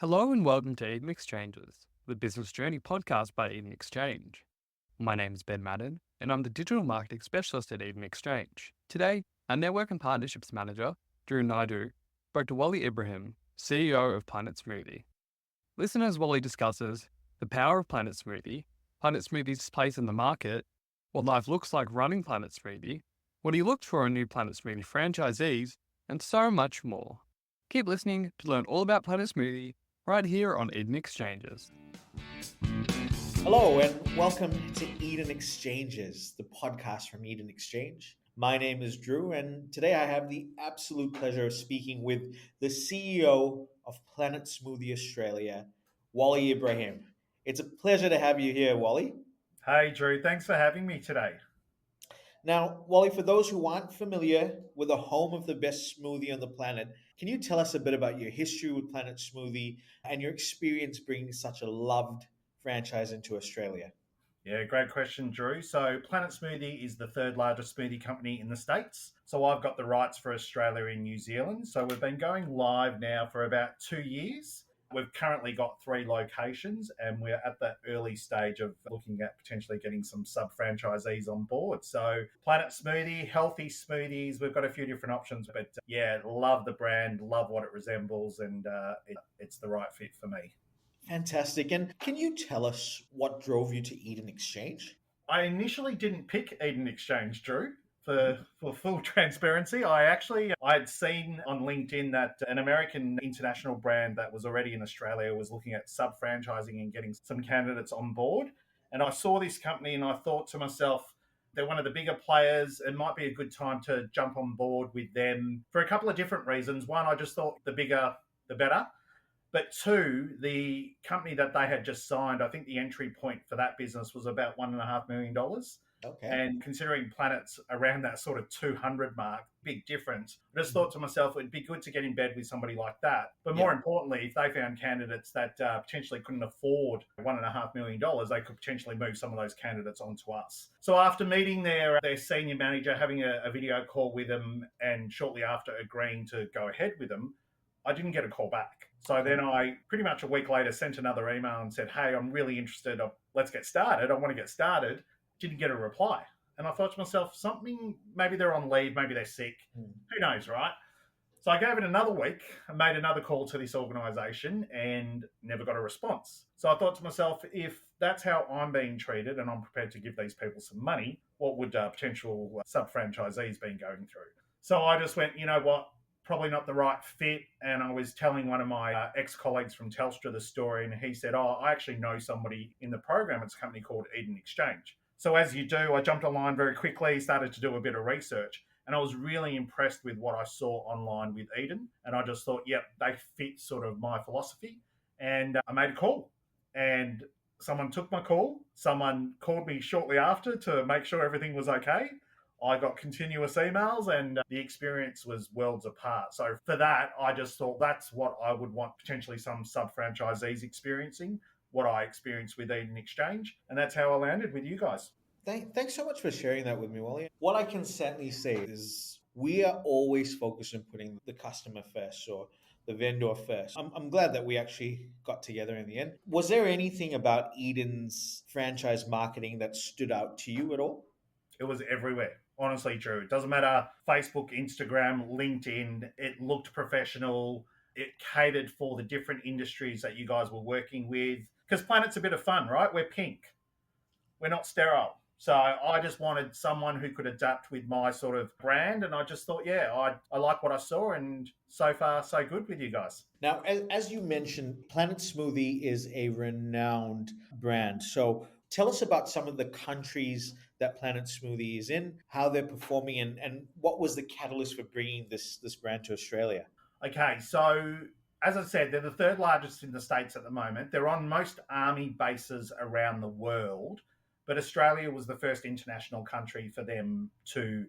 Hello and welcome to Eden Exchanges, the business journey podcast by Eden Exchange. My name is Ben Madden, and I'm the digital marketing specialist at Eden Exchange. Today, our network and partnerships manager, Naidoo, spoke to Wally Ibrahim, CEO of Planet Smoothie. Listen as Wally discusses the power of Planet Smoothie's place in the market, what life looks like running Planet Smoothie, what he looked for in new Planet Smoothie franchisees, and so much more. Keep listening to learn all about Planet Smoothie right here on Eden Exchanges. Hello and welcome to Eden Exchanges, the podcast from Eden Exchange. My name is Drew, and today I have the absolute pleasure of speaking with the CEO of Planet Smoothie Australia, Wally Ibrahim. It's a pleasure to have you here, Wally. Hey, Drew. Thanks for having me today. Now, Wally, for those who aren't familiar with the home of the best smoothie on the planet, can you tell us a bit about your history with Planet Smoothie and your experience bringing such a loved franchise into Australia? Yeah, great question, Drew. So, Planet Smoothie is the third largest smoothie company in the States. So, I've got the rights for Australia and New Zealand. So, we've been going live now for about 2 years. We've currently got 3 locations, and we're at that early stage of looking at potentially getting some sub franchisees on board. So, Planet Smoothie, healthy smoothies, we've got a few different options, but yeah, love the brand, love what it resembles, and it's the right fit for me. Fantastic. And can you tell us what drove you to Eden Exchange? I initially didn't pick Eden Exchange, Drew. For full transparency, I had seen on LinkedIn that an American international brand that was already in Australia was looking at sub franchising and getting some candidates on board. And I saw this company and I thought to myself, they're one of the bigger players. It might be a good time to jump on board with them for a couple of different reasons. One, I just thought the bigger, the better. But two, the company that they had just signed, I think the entry point for that business was about $1.5 million. Okay. And considering Planet's around that sort of 200 mark, big difference. I just thought to myself, it'd be good to get in bed with somebody like that. But more importantly, if they found candidates that potentially couldn't afford $1.5 million, they could potentially move some of those candidates onto us. So after meeting their senior manager, having a video call with them, and shortly after agreeing to go ahead with them, I didn't get a call back. So then I pretty much a week later sent another email and said, hey, I'm really interested. Let's get started. I want to get started. Didn't get a reply. And I thought to myself, maybe they're on leave, maybe they're sick. Who knows, right? So I gave it another week and made another call to this organisation and never got a response. So I thought to myself, if that's how I'm being treated and I'm prepared to give these people some money, what would potential sub-franchisees been going through? So I just went, you know what? Probably not the right fit. And I was telling one of my ex-colleagues from Telstra the story, and he said, I actually know somebody in the program. It's a company called Eden Exchange. So as you do, I jumped online very quickly, started to do a bit of research, and I was really impressed with what I saw online with Eden. And I just thought, yep, they fit sort of my philosophy. And I made a call, and someone took my call. Someone called me shortly after to make sure everything was okay. I got continuous emails and the experience was worlds apart. So for that, I just thought that's what I would want potentially some sub-franchisees experiencing, what I experienced with Eden Exchange. And that's how I landed with you guys. Thanks so much for sharing that with me, Wally. What I can certainly say is we are always focused on putting the customer first or the vendor first. I'm glad that we actually got together in the end. Was there anything about Eden's franchise marketing that stood out to you at all? It was everywhere. Honestly, Drew. It doesn't matter Facebook, Instagram, LinkedIn. It looked professional. It catered for the different industries that you guys were working with. Because Planet's a bit of fun, right? We're pink. We're not sterile. So I just wanted someone who could adapt with my sort of brand. And I just thought, I like what I saw. And so far, so good with you guys. Now, as you mentioned, Planet Smoothie is a renowned brand. So tell us about some of the countries that Planet Smoothie is in, how they're performing, and what was the catalyst for bringing this brand to Australia? Okay, so as I said, they're the third largest in the States at the moment. They're on most army bases around the world, but Australia was the first international country for them to,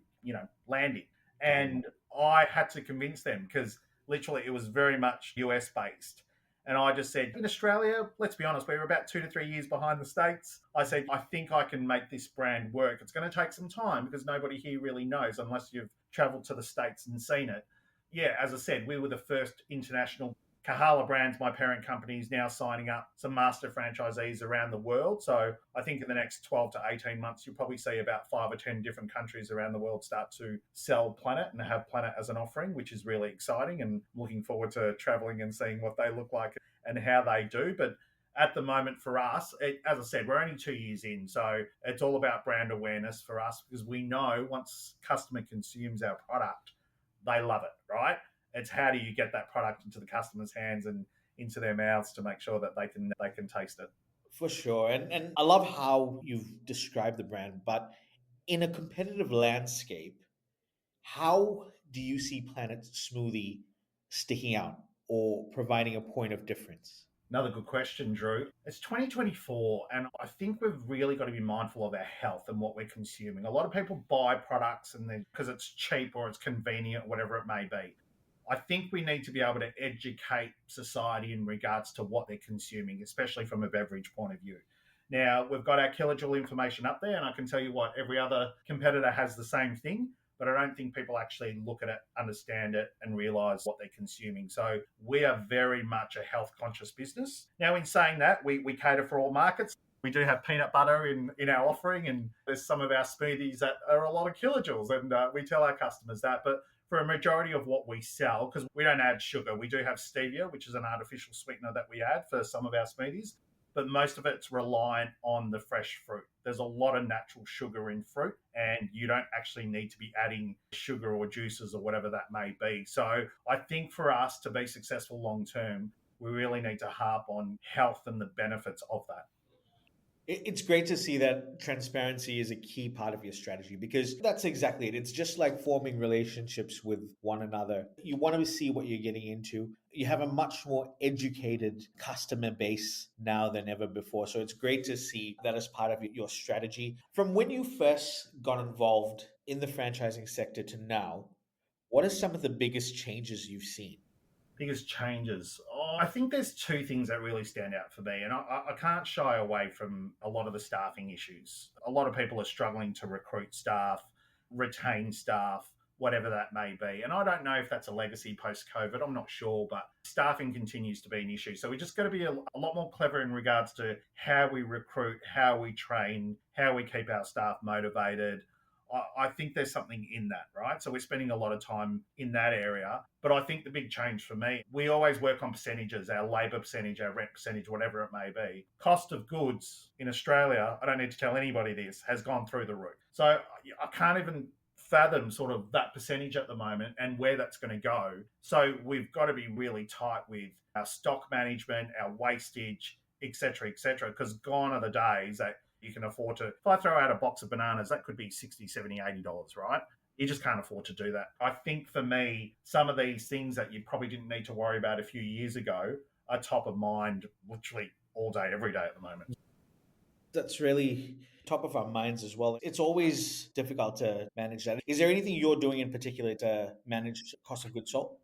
land in. And I had to convince them because literally it was very much US based. And I just said, in Australia, let's be honest, we were about 2 to 3 years behind the States. I said, I think I can make this brand work. It's going to take some time because nobody here really knows unless you've traveled to the States and seen it. Yeah, as I said, we were the first international Kahala Brands, my parent company, is now signing up some master franchisees around the world. So I think in the next 12 to 18 months, you'll probably see about 5 or 10 different countries around the world start to sell Planet and have Planet as an offering, which is really exciting, and looking forward to traveling and seeing what they look like and how they do. But at the moment for us, as I said, we're only 2 years in. So it's all about brand awareness for us, because we know once customer consumes our product, they love it, right? It's how do you get that product into the customer's hands and into their mouths to make sure that they can taste it. For sure. And I love how you've described the brand, but in a competitive landscape, how do you see Planet Smoothie sticking out or providing a point of difference? Another good question, Drew. It's 2024, and I think we've really got to be mindful of our health and what we're consuming. A lot of people buy products and then because it's cheap or it's convenient, whatever it may be. I think we need to be able to educate society in regards to what they're consuming, especially from a beverage point of view. Now, we've got our kilojoule information up there, and I can tell you what, every other competitor has the same thing, but I don't think people actually look at it, understand it, and realize what they're consuming. So we are very much a health conscious business. Now, in saying that, we cater for all markets. We do have peanut butter in our offering, and there's some of our smoothies that are a lot of kilojoules, and we tell our customers that. But for a majority of what we sell, because we don't add sugar, we do have stevia, which is an artificial sweetener that we add for some of our smoothies, but most of it's reliant on the fresh fruit. There's a lot of natural sugar in fruit, and you don't actually need to be adding sugar or juices or whatever that may be. So I think for us to be successful long term, we really need to harp on health and the benefits of that. It's great to see that transparency is a key part of your strategy, because that's exactly it. It's just like forming relationships with one another. You want to see what you're getting into. You have a much more educated customer base now than ever before. So it's great to see that as part of your strategy. From when you first got involved in the franchising sector to now, what are some of the biggest changes you've seen? Biggest changes. I think there's two things that really stand out for me, and I can't shy away from a lot of the staffing issues. A lot of people are struggling to recruit staff, retain staff, whatever that may be. And I don't know if that's a legacy post-COVID. I'm not sure, but staffing continues to be an issue. So we just got to be a lot more clever in regards to how we recruit, how we train, how we keep our staff motivated. I think there's something in that, right? So we're spending a lot of time in that area. But I think the big change for me, we always work on percentages, our labour percentage, our rent percentage, whatever it may be. Cost of goods in Australia, I don't need to tell anybody this, has gone through the roof. So I can't even fathom sort of that percentage at the moment and where that's going to go. So we've got to be really tight with our stock management, our wastage, etc., because gone are the days that you can afford to, if I throw out a box of bananas, that could be $60, $70, $80, right? You just can't afford to do that. I think for me, some of these things that you probably didn't need to worry about a few years ago are top of mind literally all day, every day at the moment. That's really top of our minds as well. It's always difficult to manage that. Is there anything you're doing in particular to manage cost of goods sold?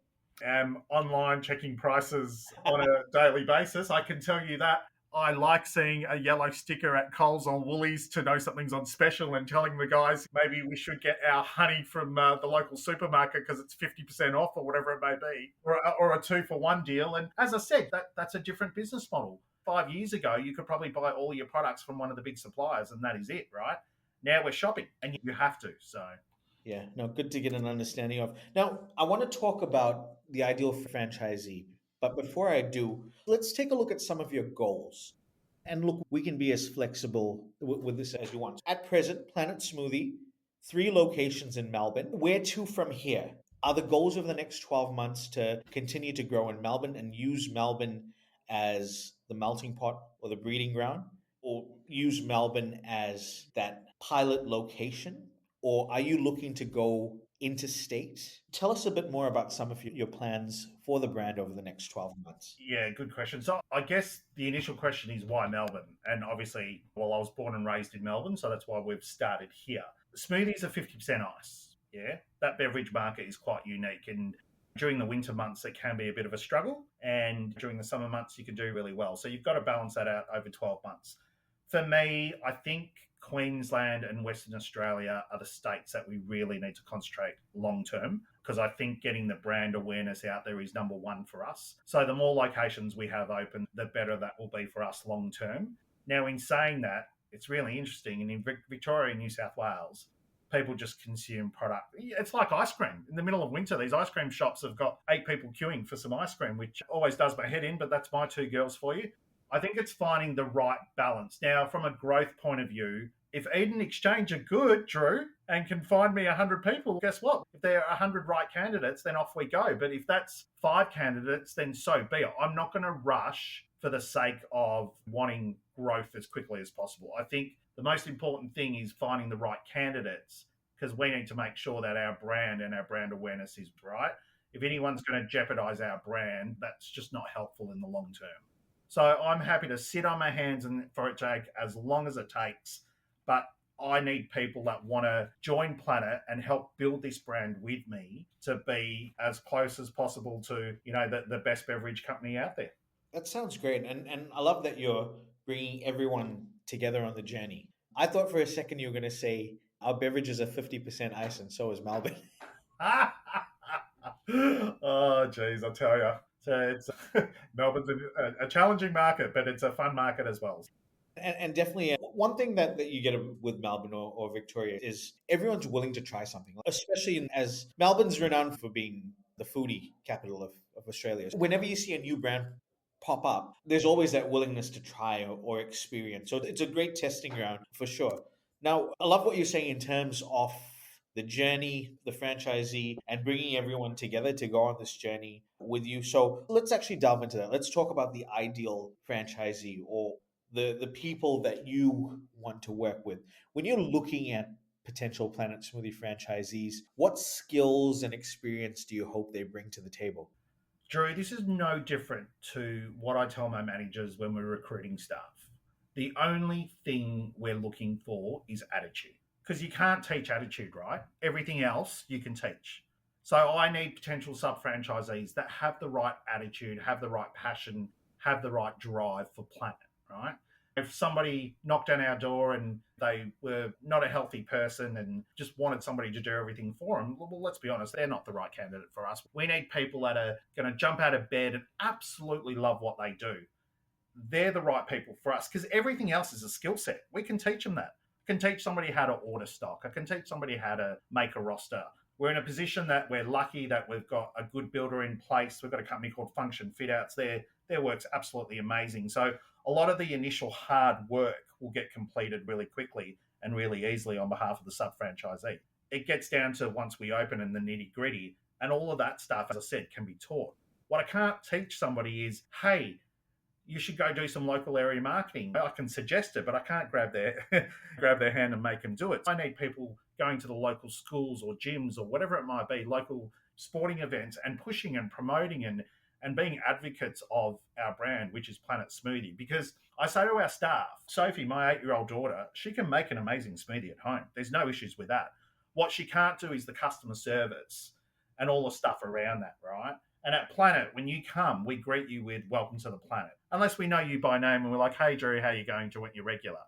Online checking prices on a daily basis. I can tell you that. I like seeing a yellow sticker at Coles or Woolies to know something's on special, and telling the guys maybe we should get our honey from the local supermarket because it's 50% off or whatever it may be, or a 2-for-1 deal. And as I said, that's a different business model. 5 years ago, you could probably buy all your products from one of the big suppliers and that is it, right? Now we're shopping and you have to. So yeah, no, good to get an understanding of. Now, I want to talk about the ideal franchisee. But before I do, let's take a look at some of your goals. And look, we can be as flexible with this as you want. At present, Planet Smoothie, 3 locations in Melbourne. Where to from here? Are the goals over the next 12 months to continue to grow in Melbourne and use Melbourne as the melting pot or the breeding ground? Or use Melbourne as that pilot location? Or are you looking to go interstate? Tell us a bit more about some of your plans for the brand over the next 12 months. Yeah, good question. So I guess the initial question is why Melbourne? And obviously, well, I was born and raised in Melbourne, so that's why we've started here. Smoothies are 50% ice. Yeah, that beverage market is quite unique. And during the winter months, it can be a bit of a struggle. And during the summer months, you can do really well. So you've got to balance that out over 12 months. For me, I think Queensland and Western Australia are the states that we really need to concentrate long term, because I think getting the brand awareness out there is number one for us. So the more locations we have open, the better that will be for us long term. Now, in saying that, it's really interesting. And in Victoria and New South Wales, people just consume product. It's like ice cream. In the middle of winter, these ice cream shops have got 8 people queuing for some ice cream, which always does my head in, but that's my 2 girls for you. I think it's finding the right balance. Now, from a growth point of view, if Eden Exchange are good, Drew, and can find me 100 people, guess what? If there are 100 right candidates, then off we go. But if that's 5 candidates, then so be it. I'm not going to rush for the sake of wanting growth as quickly as possible. I think the most important thing is finding the right candidates, because we need to make sure that our brand and our brand awareness is right. If anyone's going to jeopardize our brand, that's just not helpful in the long term. So I'm happy to sit on my hands and for it to take as long as it takes. But I need people that want to join Planet and help build this brand with me to be as close as possible to, the best beverage company out there. That sounds great. And I love that you're bringing everyone together on the journey. I thought for a second you were going to say our beverages are 50% ice and so is Melbourne. Oh, geez, I'll tell you. So it's Melbourne's a challenging market, but it's a fun market as well. And definitely one thing that you get with Melbourne or Victoria is everyone's willing to try something, especially as Melbourne's renowned for being the foodie capital of Australia. Whenever you see a new brand pop up, there's always that willingness to try or experience. So it's a great testing ground for sure. Now, I love what you're saying in terms of the journey, the franchisee, and bringing everyone together to go on this journey with you. So let's actually delve into that. Let's talk about the ideal franchisee or the people that you want to work with. When you're looking at potential Planet Smoothie franchisees, what skills and experience do you hope they bring to the table? Drew, this is no different to what I tell my managers when we're recruiting staff. The only thing we're looking for is attitude, because you can't teach attitude, right? Everything else you can teach. So I need potential sub-franchisees that have the right attitude, have the right passion, have the right drive for Planet, right? If somebody knocked on our door and they were not a healthy person and just wanted somebody to do everything for them, well, let's be honest, they're not the right candidate for us. We need people that are going to jump out of bed and absolutely love what they do. They're the right people for us, because everything else is a skill set. We can teach them that. I can teach somebody how to order stock. I can teach somebody how to make a roster. We're in a position that we're lucky that we've got a good builder in place. We've got a company called Function Fit Outs there. Their work's absolutely amazing. So a lot of the initial hard work will get completed really quickly and really easily on behalf of the sub-franchisee. It gets down to once we open in the nitty-gritty, and all of that stuff, as I said, can be taught. What I can't teach somebody is, hey, you should go do some local area marketing. I can suggest it, but I can't grab their hand and make them do it. I need people going to the local schools or gyms or whatever it might be, local sporting events, and pushing and promoting and being advocates of our brand, which is Planet Smoothie. Because I say to our staff, Sophie, my 8-year-old daughter, she can make an amazing smoothie at home. There's no issues with that. What she can't do is the customer service and all the stuff around that, right? And at Planet, when you come, we greet you with welcome to the Planet. Unless we know you by name and we're like, hey, Drew, how are you going to want your regular?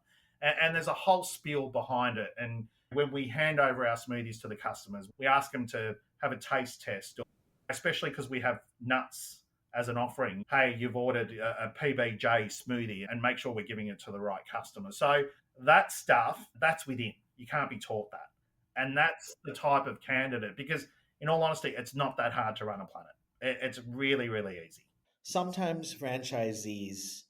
And there's a whole spiel behind it. And when we hand over our smoothies to the customers, we ask them to have a taste test, especially because we have nuts as an offering. Hey, you've ordered a PBJ smoothie, and make sure we're giving it to the right customer. So that stuff, that's within. You can't be taught that. And that's the type of candidate, because in all honesty, it's not that hard to run a Planet. It's really, really easy. Sometimes franchisees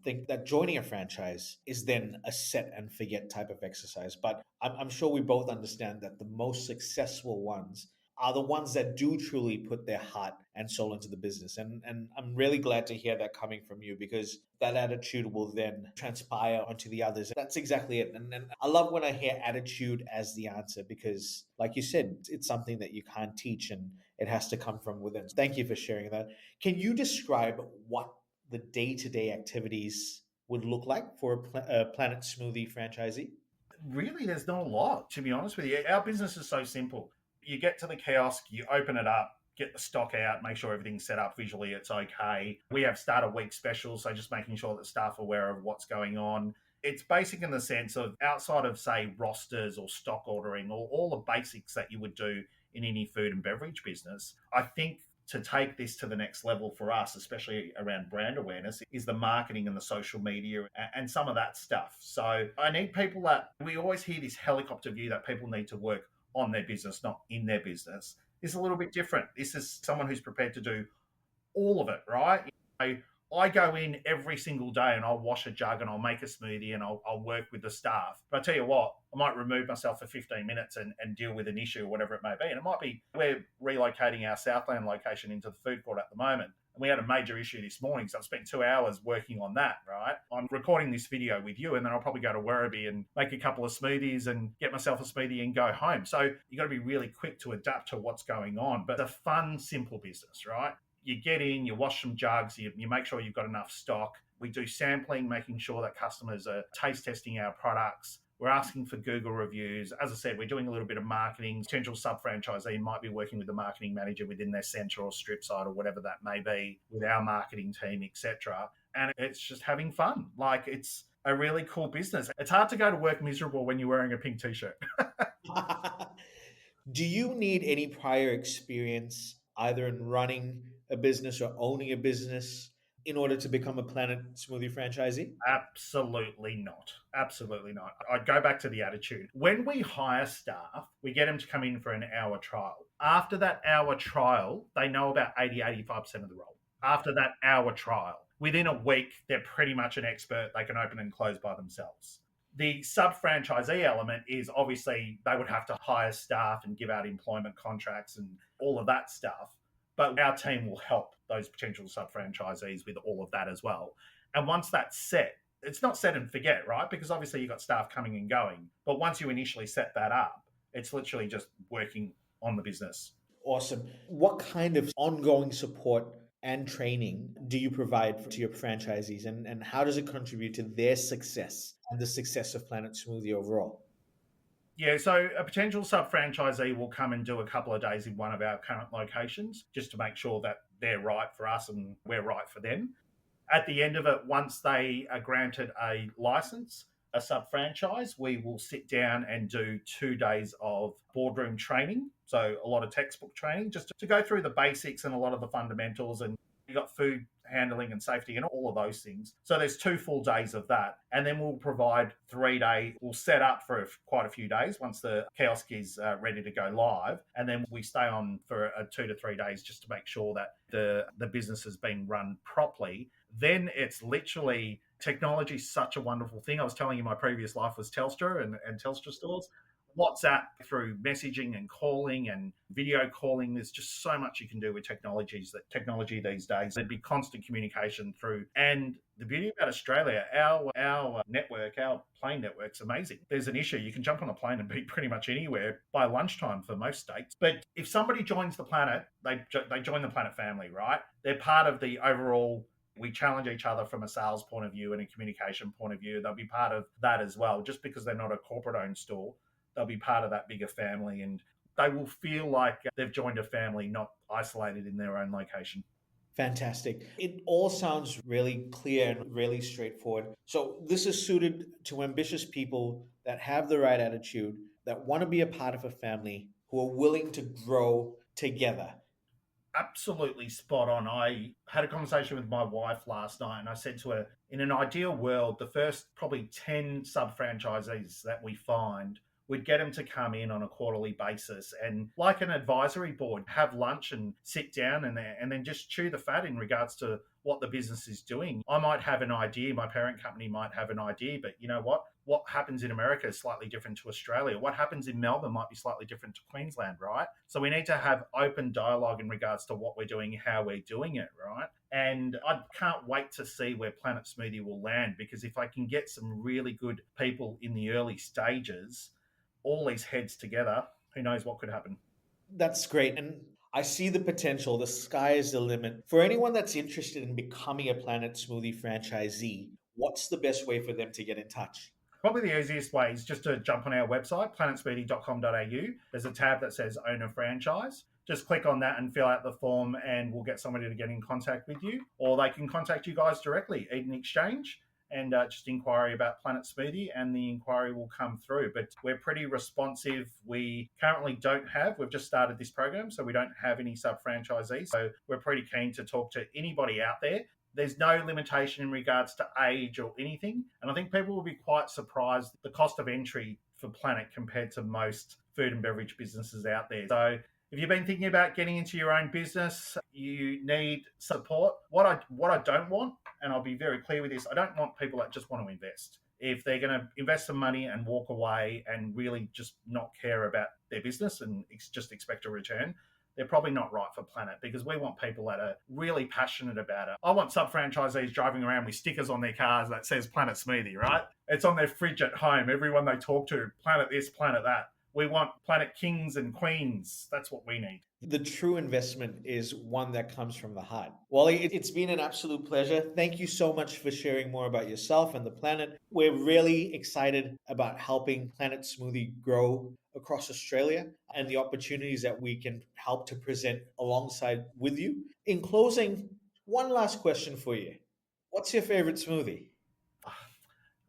think that joining a franchise is then a set and forget type of exercise. But I'm sure we both understand that the most successful ones are the ones that do truly put their heart and soul into the business. And I'm really glad to hear that coming from you, because that attitude will then transpire onto the others. That's exactly it. And I love when I hear attitude as the answer, because like you said, it's something that you can't teach and it has to come from within. Thank you for sharing that. Can you describe what the day-to-day activities would look like for a Planet Smoothie franchisee? Really, there's not a lot, to be honest with you. Our business is so simple. You get to the kiosk, you open it up, get the stock out, make sure everything's set up visually, it's okay. We have start of week specials, so just making sure that staff are aware of what's going on. It's basic in the sense of outside of, say, rosters or stock ordering or all the basics that you would do in any food and beverage business. I think to take this to the next level for us, especially around brand awareness, is the marketing and the social media and some of that stuff. So I need people that we always hear this helicopter view that people need to work on their business, not in their business. This is a little bit different. This is someone who's prepared to do all of it, right? I go in every single day and I'll wash a jug and I'll make a smoothie and I'll work with the staff. But I tell you what, I might remove myself for 15 minutes and deal with an issue or whatever it may be. And it might be we're relocating our Southland location into the food court at the moment. And we had a major issue this morning. So I've spent 2 hours working on that, right? I'm recording this video with you and then I'll probably go to Werribee and make a couple of smoothies and get myself a smoothie and go home. So you got to be really quick to adapt to what's going on. But it's a fun, simple business, right? You get in, you wash some jugs, you make sure you've got enough stock. We do sampling, making sure that customers are taste testing our products. We're asking for Google reviews. As I said, we're doing a little bit of marketing. Potential sub-franchisee might be working with the marketing manager within their centre or strip site or whatever that may be with our marketing team, etc. And it's just having fun. Like, it's a really cool business. It's hard to go to work miserable when you're wearing a pink t-shirt. Do you need any prior experience either in running a business or owning a business in order to become a Planet Smoothie franchisee? Absolutely not. Absolutely not. I'd go back to the attitude. When we hire staff, we get them to come in for an hour trial. After that hour trial, they know about 85% of the role. After that hour trial, within a week, they're pretty much an expert. They can open and close by themselves. The sub-franchisee element is obviously they would have to hire staff and give out employment contracts and all of that stuff. But our team will help those potential sub-franchisees with all of that as well. And once that's set, it's not set and forget, right? Because obviously you've got staff coming and going. But once you initially set that up, it's literally just working on the business. Awesome. What kind of ongoing support and training do you provide to your franchisees? And how does it contribute to their success and the success of Planet Smoothie overall? Yeah, so a potential sub-franchisee will come and do a couple of days in one of our current locations just to make sure that they're right for us and we're right for them. At the end of it, once they are granted a license, a sub-franchise, we will sit down and do 2 days of boardroom training. So a lot of textbook training just to go through the basics and a lot of the fundamentals. And you've got food handling and safety and all of those things. So there's 2 full days of that. And then we'll provide 3 days. We'll set up for quite a few days once the kiosk is ready to go live. And then we stay on for 2 to 3 days just to make sure that the business has been run properly. Then it's literally technology is such a wonderful thing. I was telling you my previous life was Telstra and Telstra stores. WhatsApp through messaging and calling and video calling. There's just so much you can do with technology these days. There'd be constant communication through. And the beauty about Australia, our network, our plane network's amazing. There's an issue. You can jump on a plane and be pretty much anywhere by lunchtime for most states. But if somebody joins the Planet, they join the Planet family, right? They're part of the overall. We challenge each other from a sales point of view and a communication point of view. They'll be part of that as well. Just because they're not a corporate-owned store, they'll be part of that bigger family and they will feel like they've joined a family, not isolated in their own location. Fantastic. It all sounds really clear and really straightforward. So this is suited to ambitious people that have the right attitude, that want to be a part of a family, who are willing to grow together. Absolutely spot on. I had a conversation with my wife last night and I said to her, in an ideal world, the first probably 10 sub-franchisees that we find, we'd get them to come in on a quarterly basis and like an advisory board, have lunch and sit down and then just chew the fat in regards to what the business is doing. I might have an idea, my parent company might have an idea, but you know what? What happens in America is slightly different to Australia. What happens in Melbourne might be slightly different to Queensland, right? So we need to have open dialogue in regards to what we're doing, how we're doing it, right? And I can't wait to see where Planet Smoothie will land, because if I can get some really good people in the early stages, all these heads together, who knows what could happen. That's great. And I see the potential. The sky is the limit. For anyone that's interested in becoming a Planet Smoothie franchisee, what's the best way for them to get in touch? Probably the easiest way is just to jump on our website, planetsmoothie.com.au. There's a tab that says Own a Franchise. Just click on that and fill out the form and we'll get somebody to get in contact with you. Or they can contact you guys directly, Eden Exchange. and just inquiry about Planet Smoothie, and the inquiry will come through. But we're pretty responsive. We've just started this program, so we don't have any sub-franchisees. So we're pretty keen to talk to anybody out there. There's no limitation in regards to age or anything. And I think people will be quite surprised the cost of entry for Planet compared to most food and beverage businesses out there. So if you've been thinking about getting into your own business, you need support. What I don't want, and I'll be very clear with this, I don't want people that just want to invest. If they're going to invest some money and walk away and really just not care about their business and just expect a return, they're probably not right for Planet, because we want people that are really passionate about it. I want sub-franchisees driving around with stickers on their cars that says Planet Smoothie, right? It's on their fridge at home. Everyone they talk to, Planet this, Planet that. We want Planet Kings and Queens. That's what we need. The true investment is one that comes from the heart. Wally, it's been an absolute pleasure. Thank you so much for sharing more about yourself and the Planet. We're really excited about helping Planet Smoothie grow across Australia and the opportunities that we can help to present alongside with you. In closing, one last question for you. What's your favorite smoothie?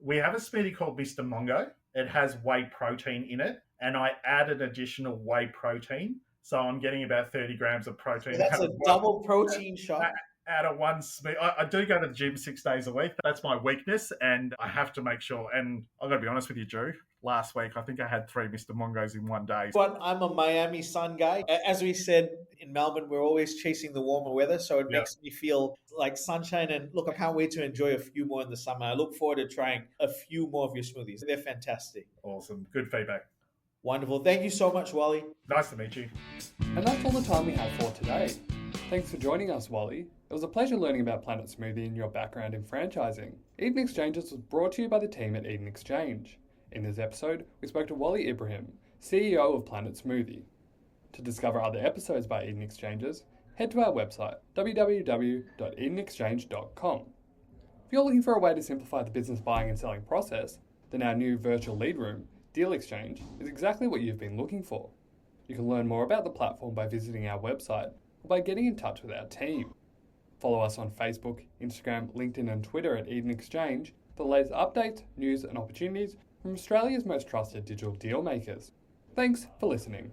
We have a smoothie called Mr. Mongo. It has whey protein in it, and I added additional whey protein. So I'm getting about 30 grams of protein. So that's a double protein shot. Out of one smoothie. I do go to the gym 6 days a week. That's my weakness, and I have to make sure. And I've got to be honest with you, Drew. Last week, I think I had 3 Mr. Mongos in one day. But I'm a Miami sun guy. As we said, in Melbourne, we're always chasing the warmer weather. So it makes me feel like sunshine. And look, I can't wait to enjoy a few more in the summer. I look forward to trying a few more of your smoothies. They're fantastic. Awesome. Good feedback. Wonderful. Thank you so much, Wally. Nice to meet you. And that's all the time we have for today. Thanks for joining us, Wally. It was a pleasure learning about Planet Smoothie and your background in franchising. Eden Exchanges was brought to you by the team at Eden Exchange. In this episode, we spoke to Wally Ibrahim, CEO of Planet Smoothie. To discover other episodes by Eden Exchanges, head to our website, www.edenexchange.com. If you're looking for a way to simplify the business buying and selling process, then our new virtual lead room, Deal Exchange, is exactly what you've been looking for. You can learn more about the platform by visiting our website or by getting in touch with our team. Follow us on Facebook, Instagram, LinkedIn and Twitter at Eden Exchange for the latest updates, news and opportunities from Australia's most trusted digital deal makers. Thanks for listening.